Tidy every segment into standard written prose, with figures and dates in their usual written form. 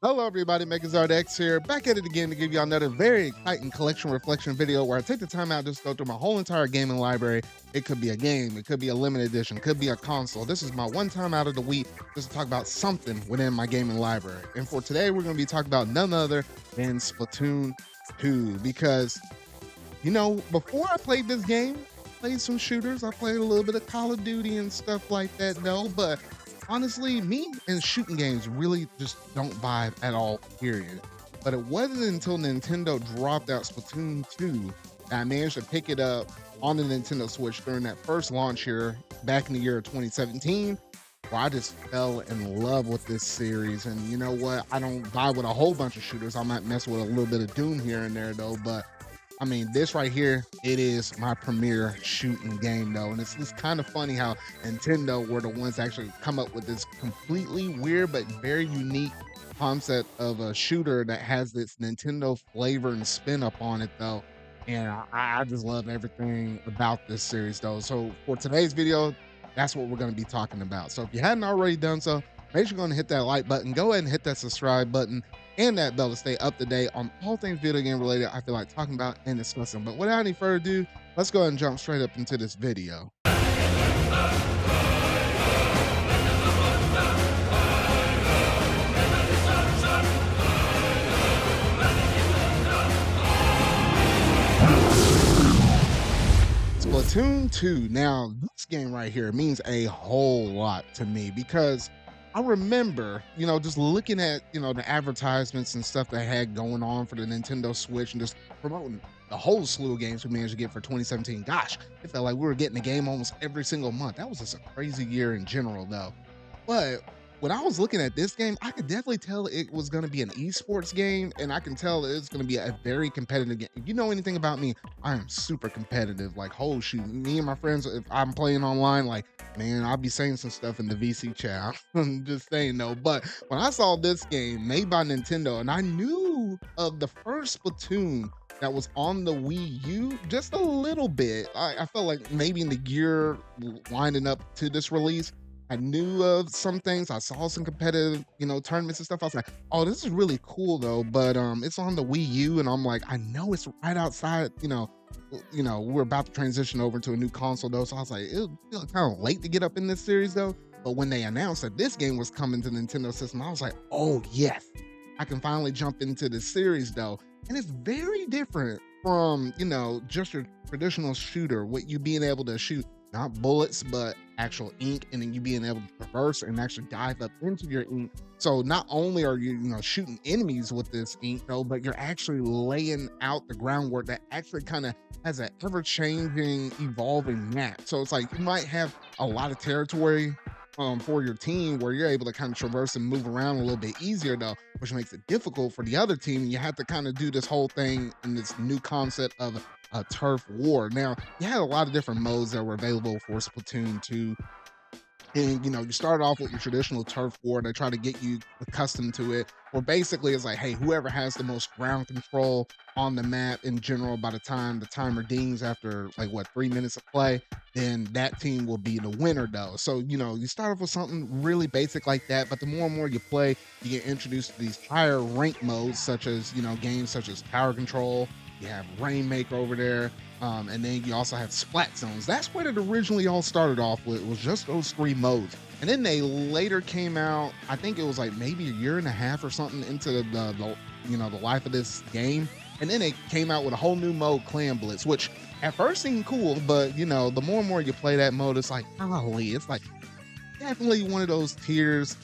Hello everybody, MegaZardX here, back at it again to give you another very exciting collection reflection video where I take the time out just to go through my whole entire gaming library. It could be a game, it could be a limited edition, it could be a console. This is my one time out of the week just to talk about something within my gaming library. And for today, we're going to be talking about none other than Splatoon 2 because, you know, before I played this game, I played some shooters, I played a little bit of Call of Duty and stuff like that though, but honestly, me and shooting games really just don't vibe at all, period. But it wasn't until Nintendo dropped out Splatoon 2 that I managed to pick it up on the Nintendo Switch during that first launch here back in the year of 2017, where I just fell in love with this series. And you know what? I don't vibe with a whole bunch of shooters. I might mess with a little bit of Doom here and there though, but I mean, this right here, it is my premier shooting game though. And it's kind of funny how Nintendo were the ones that actually come up with this completely weird but very unique concept of a shooter that has this Nintendo flavor and spin up on it though. And I just love everything about this series though. So for today's video, that's what we're going to be talking about. So if you hadn't already done so, make sure you're going to hit that like button, go ahead and hit that subscribe button and that bell to stay up to date on all things video game related I feel like talking about and discussing. But without any further ado, let's go ahead and jump straight up into this video. Splatoon 2. Now, this game right here means a whole lot to me because I remember, you know, just looking at, you know, the advertisements and stuff they had going on for the Nintendo Switch and just promoting the whole slew of games we managed to get for 2017. Gosh, it felt like we were getting a game almost every single month. That was just a crazy year in general, though. But when I was looking at this game, I could definitely tell it was going to be an esports game, and I can tell it's going to be a very competitive game. If you know anything about me, I am super competitive. Like, oh shoot, me and my friends, if I'm playing online, like, man, I'll be saying some stuff in the VC chat. I'm just saying though. But when I saw this game made by Nintendo, and I knew of the first Splatoon that was on the Wii U just a little bit, I felt like maybe in the year winding up to this release, I knew of some things. I saw some competitive, you know, tournaments and stuff. I was like, oh, this is really cool though. But it's on the Wii U, and I'm like, I know it's right outside, you know, we're about to transition over to a new console though. So I was like, it was kind of late to get up in this series though. But when they announced that this game was coming to the Nintendo system, I was like, oh yes, I can finally jump into this series though. And it's very different from, you know, just your traditional shooter, with you being able to shoot not bullets, but actual ink, and then you being able to traverse and actually dive up into your ink. So not only are you, you know, shooting enemies with this ink though, but you're actually laying out the groundwork that actually kind of has an ever-changing, evolving map. So it's like you might have a lot of territory for your team where you're able to kind of traverse and move around a little bit easier though, which makes it difficult for the other team. You have to kind of do this whole thing in this new concept of a turf war. Now, you had a lot of different modes that were available for Splatoon 2. And, you know, you start off with your traditional turf war. They try to get you accustomed to it. Or basically, it's like, hey, whoever has the most ground control on the map in general, by the time the timer dings after, like, what, 3 minutes of play, then that team will be the winner, though. So, you know, you start off with something really basic like that. But the more and more you play, you get introduced to these higher rank modes, such as, you know, games such as Power Control. You have Rainmaker over there. And then you also have Splat Zones. That's what it originally all started off with, was just those 3 modes. And then they later came out, I think it was like maybe a year and a half or something into the you know, the life of this game. And then they came out with a whole new mode, Clan Blitz, which at first seemed cool, but you know, the more and more you play that mode, it's like, golly, it's like definitely one of those tiers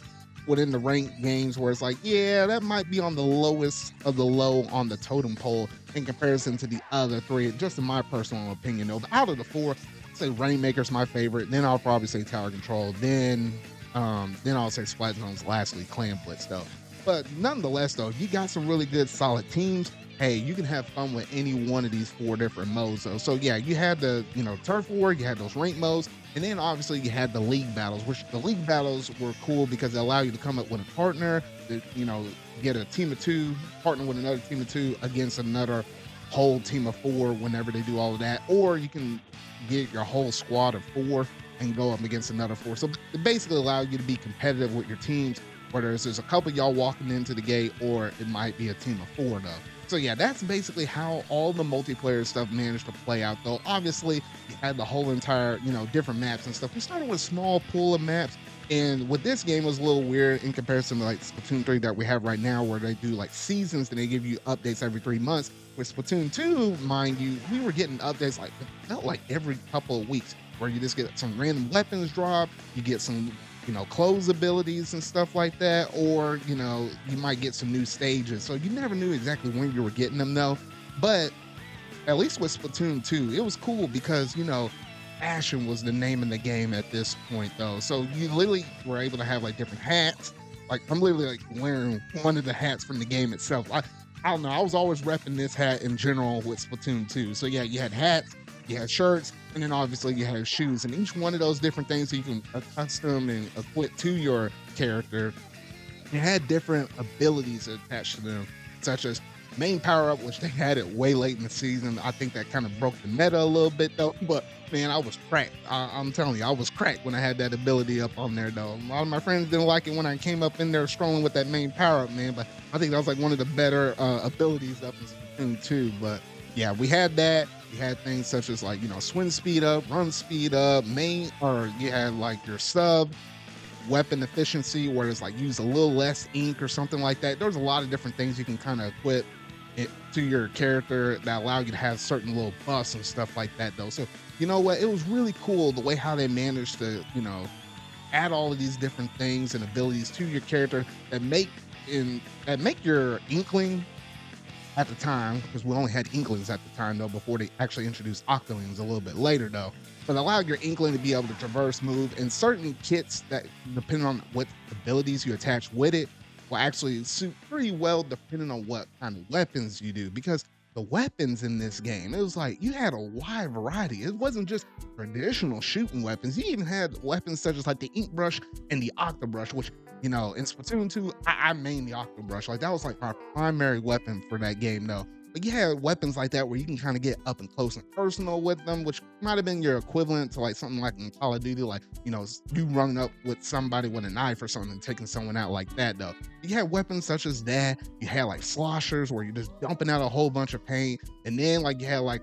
within the ranked games where it's like, yeah, that might be on the lowest of the low on the totem pole in comparison to the other three, just in my personal opinion. Though, out of the four, I'd say Rainmaker's my favorite. Then I'll probably say Tower Control. Then I'll say Splatoon's lastly Clan Blitz though. But nonetheless, though, you got some really good solid teams. Hey, you can have fun with any one of these four different modes though. So yeah, you had the turf war, you had those rank modes, and then obviously you had the league battles, which the league battles were cool because they allow you to come up with a partner, that, get a team of two, partner with another team of two against another whole team of four whenever they do all of that, or you can get your whole squad of four and go up against another four. So it basically allows you to be competitive with your teams, whether there's a couple y'all walking into the gate or it might be a team of four though. So yeah, that's basically how all the multiplayer stuff managed to play out though. Obviously, you had the whole entire, different maps and stuff. We started with a small pool of maps. And with this game, it was a little weird in comparison to like Splatoon 3 that we have right now, where they do like seasons and they give you updates every 3 months. With Splatoon 2, mind you, we were getting updates like it felt like every couple of weeks, where you just get some random weapons drop, you get some clothes abilities and stuff like that, or you might get some new stages. So you never knew exactly when you were getting them though. But at least with Splatoon 2, it was cool because fashion was the name of the game at this point though. So you literally were able to have like different hats. Like I'm literally like wearing one of the hats from the game itself. I don't know, I was always repping this hat in general with Splatoon 2. So yeah, you had hats, you had shirts, and then obviously you had shoes, and each one of those different things you can custom and equip to your character, it had different abilities attached to them, such as main power up, which they had it way late in the season. I think that kind of broke the meta a little bit though. But man, I was cracked. I'm telling you, I was cracked when I had that ability up on there though. A lot of my friends didn't like it when I came up in there strolling with that main power up, man. But I think that was like one of the better abilities up in Splatoon 2. But yeah, we had that. You had things such as like, swim speed up, run speed up, or you had like your sub weapon efficiency, where it's like use a little less ink or something like that. There's a lot of different things you can kind of equip it to your character that allow you to have certain little buffs and stuff like that though. So you know what, it was really cool the way how they managed to add all of these different things and abilities to your character that make your inkling at the time, because we only had inklings at the time though before they actually introduced octolings a little bit later though, but allowed your inkling to be able to traverse, move, and certain kits that, depending on what abilities you attach with it, will actually suit pretty well depending on what kind of weapons you do. Because the weapons in this game, it was like you had a wide variety. It wasn't just traditional shooting weapons. You even had weapons such as like the ink brush and the octobrush, which in Splatoon 2, I main the octobrush. Like that was like my primary weapon for that game though. But you had weapons like that where you can kind of get up and close and personal with them, which might have been your equivalent to like something like in Call of Duty, like, you running up with somebody with a knife or something and taking someone out like that though. You had weapons such as that. You had like sloshers where you're just dumping out a whole bunch of paint. And then like you had like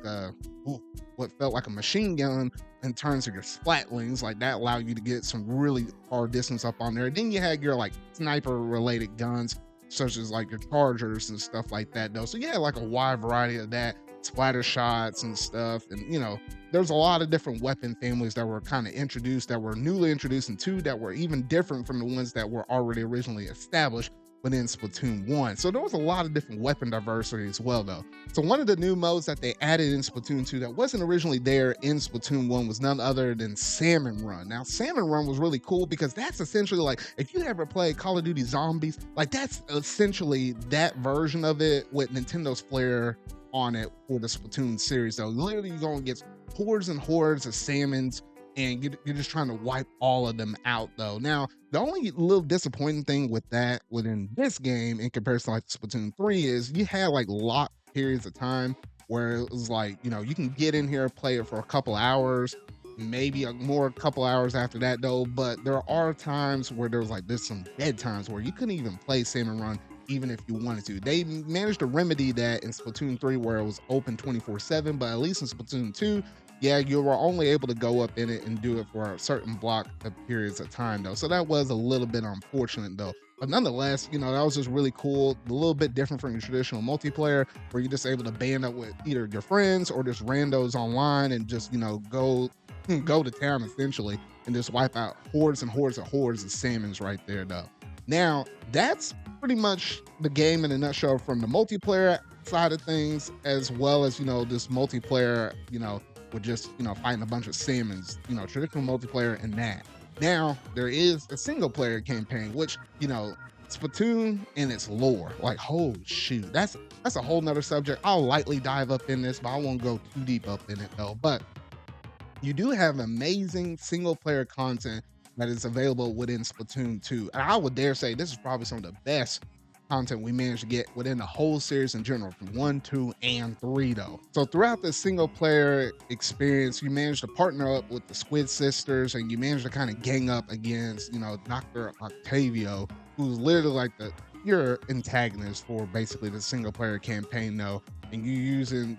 what felt like a machine gun in terms of your splatlings, like that allowed you to get some really far distance up on there. Then you had your like sniper related guns, such as like your chargers and stuff like that though. So yeah, like a wide variety of that, splatter shots and stuff. And there's a lot of different weapon families that were kind of introduced, that were newly introduced, and two that were even different from the ones that were already originally established within Splatoon 1. So there was a lot of different weapon diversity as well though. So one of the new modes that they added in Splatoon 2 that wasn't originally there in Splatoon 1 was none other than Salmon Run. Now Salmon Run was really cool because that's essentially like, if you ever played Call of Duty Zombies, like that's essentially that version of it with Nintendo's flair on it for the Splatoon series though. Literally you're gonna get hordes and hordes of salmons, and you're just trying to wipe all of them out though. Now, the only little disappointing thing with that within this game in comparison to like Splatoon 3 is you had like locked periods of time where it was like, you can get in here, play it for a couple hours, maybe a couple hours after that though. But there are times where there's some dead times where you couldn't even play Salmon Run even if you wanted to. They managed to remedy that in Splatoon 3 where it was open 24/7, but at least in Splatoon 2, yeah, you were only able to go up in it and do it for a certain block of periods of time though. So that was a little bit unfortunate though. But nonetheless, that was just really cool. A little bit different from your traditional multiplayer where you're just able to band up with either your friends or just randos online and just, go to town essentially and just wipe out hordes and hordes and hordes of salmons right there though. Now, that's pretty much the game in a nutshell from the multiplayer side of things, as well as, this multiplayer, with just, fighting a bunch of salmons, traditional multiplayer and that. Now, there is a single player campaign, which, Splatoon and its lore, like, oh shoot, that's a whole nother subject. I'll lightly dive up in this, but I won't go too deep up in it though. But you do have amazing single player content that is available within Splatoon 2. And I would dare say this is probably some of the best content we managed to get within the whole series in general from 1, 2, and 3, though. So, throughout the single player experience, you managed to partner up with the Squid Sisters and you managed to kind of gang up against, Dr. Octavio, who's literally like your antagonist for basically the single player campaign, though, and you using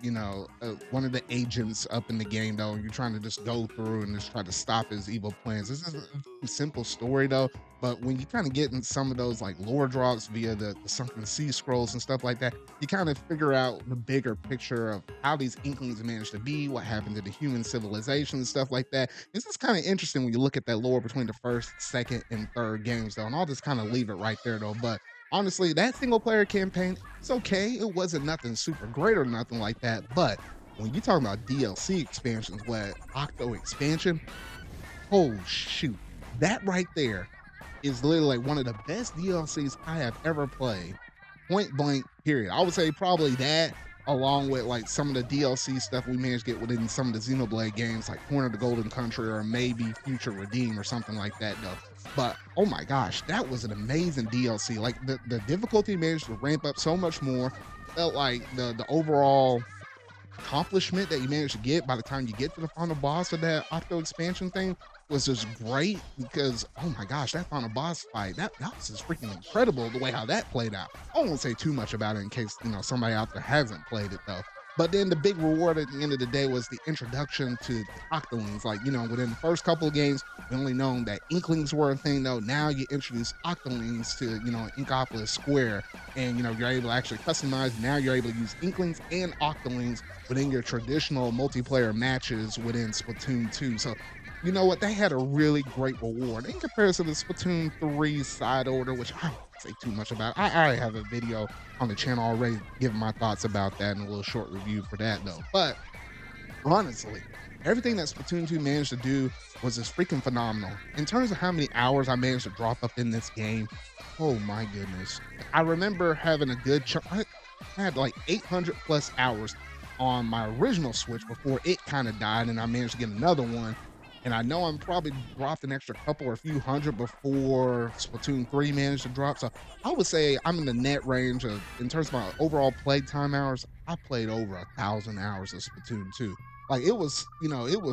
one of the agents up in the game though, and you're trying to just go through and just try to stop his evil plans. This is a simple story though, but when you kind of get in some of those like lore drops via the sunken sea scrolls and stuff like that, you kind of figure out the bigger picture of how these inklings managed to be, what happened to the human civilization and stuff like that. It's just kind of interesting when you look at that lore between the first, second, and third games though, and I'll just kind of leave it right there though. But honestly, that single player campaign, it's okay. It wasn't nothing super great or nothing like that. But when you talk about DLC expansions, what Octo expansion, oh shoot, that right there is literally like one of the best DLCs I have ever played. Point blank, period. I would say probably that, along with like some of the DLC stuff we managed to get within some of the Xenoblade games, like Corner of the Golden Country or maybe Future Redeem or something like that, though. But oh my gosh, that was an amazing DLC. Like the difficulty managed to ramp up so much more. Felt like the overall accomplishment that you managed to get by the time you get to the final boss of that Octo expansion thing was just great because oh my gosh, that final boss fight, that was just freaking incredible the way how that played out. I won't say too much about it in case somebody out there hasn't played it though. But then the big reward at the end of the day was the introduction to the Octolings. Like, within the first couple of games, we only known that Inklings were a thing, though. Now you introduce Octolings to, Inkopolis Square. And, you're able to actually customize. Now you're able to use Inklings and Octolings within your traditional multiplayer matches within Splatoon 2. So, you know what? They had a really great reward in comparison to Splatoon 3's side order, which I won't say too much about. I have a video on the channel already giving my thoughts about that and a little short review for that, though. But honestly, everything that Splatoon 2 managed to do was just freaking phenomenal. In terms of how many hours I managed to drop up in this game, oh my goodness. I remember having a good chunk. I had like 800 plus hours on my original Switch before it kind of died, and I managed to get another one. And I know I'm probably dropped an extra couple or a few hundred before Splatoon 3 managed to drop. So I would say I'm in the net range of, in terms of my overall play time hours, I played over 1,000 hours of Splatoon 2. Like it was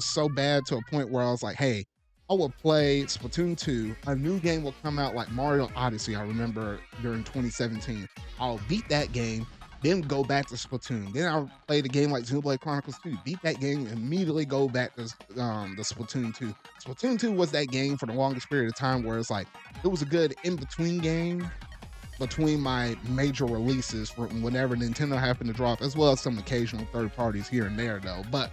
so bad to a point where I was like, hey, I will play Splatoon 2. A new game will come out like Mario Odyssey, I remember during 2017. I'll beat that game, then go back to Splatoon. Then I'll play the game like Xenoblade Chronicles 2, beat that game, immediately go back to the Splatoon 2. Splatoon 2 was that game for the longest period of time where it's like, it was a good in-between game between my major releases from whenever Nintendo happened to drop, as well as some occasional third parties here and there though. But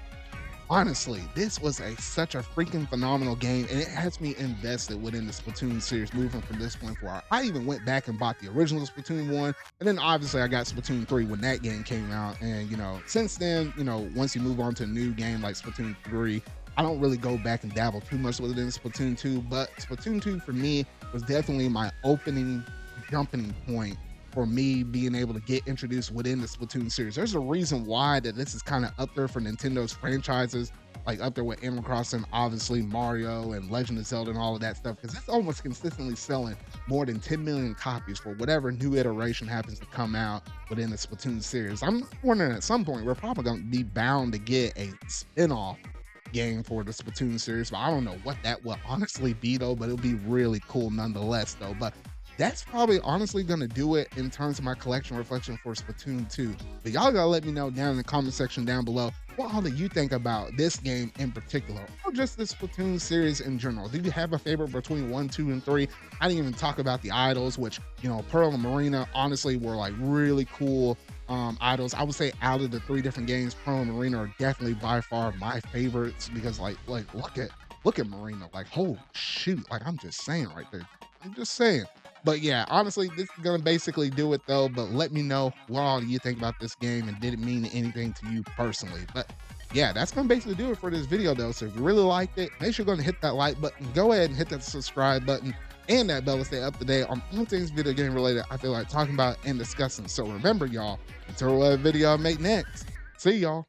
honestly, this was such a freaking phenomenal game, and it has me invested within the Splatoon series moving from this point forward. I even went back and bought the original Splatoon 1, and then obviously I got Splatoon 3 when that game came out. And, since then, once you move on to a new game like Splatoon 3, I don't really go back and dabble too much with it in Splatoon 2, but Splatoon 2 for me was definitely my opening jumping point for me being able to get introduced within the Splatoon series. There's a reason why that this is kind of up there for Nintendo's franchises, like up there with Animal Crossing, obviously Mario and Legend of Zelda and all of that stuff, because it's almost consistently selling more than 10 million copies for whatever new iteration happens to come out within the Splatoon series. I'm wondering at some point we're probably going to be bound to get a spin-off game for the Splatoon series, but I don't know what that will honestly be though, but it'll be really cool nonetheless though. But that's probably honestly going to do it in terms of my collection reflection for Splatoon 2. But y'all gotta let me know down in the comment section down below, what all do you think about this game in particular, or just the Splatoon series in general? Do you have a favorite between 1, 2, and 3? I didn't even talk about the idols, which, Pearl and Marina honestly were like really cool idols. I would say out of the 3 different games, Pearl and Marina are definitely by far my favorites because like look at Marina, like, oh shoot, like I'm just saying right there. I'm just saying. But yeah, honestly, this is gonna basically do it though. But let me know what all you think about this game and did it mean anything to you personally. But yeah, that's gonna basically do it for this video though. So if you really liked it, make sure you're gonna hit that like button, go ahead and hit that subscribe button and that bell to stay up to date on all things video game related I feel like talking about and discussing. So remember, y'all, until what video I make next, see y'all.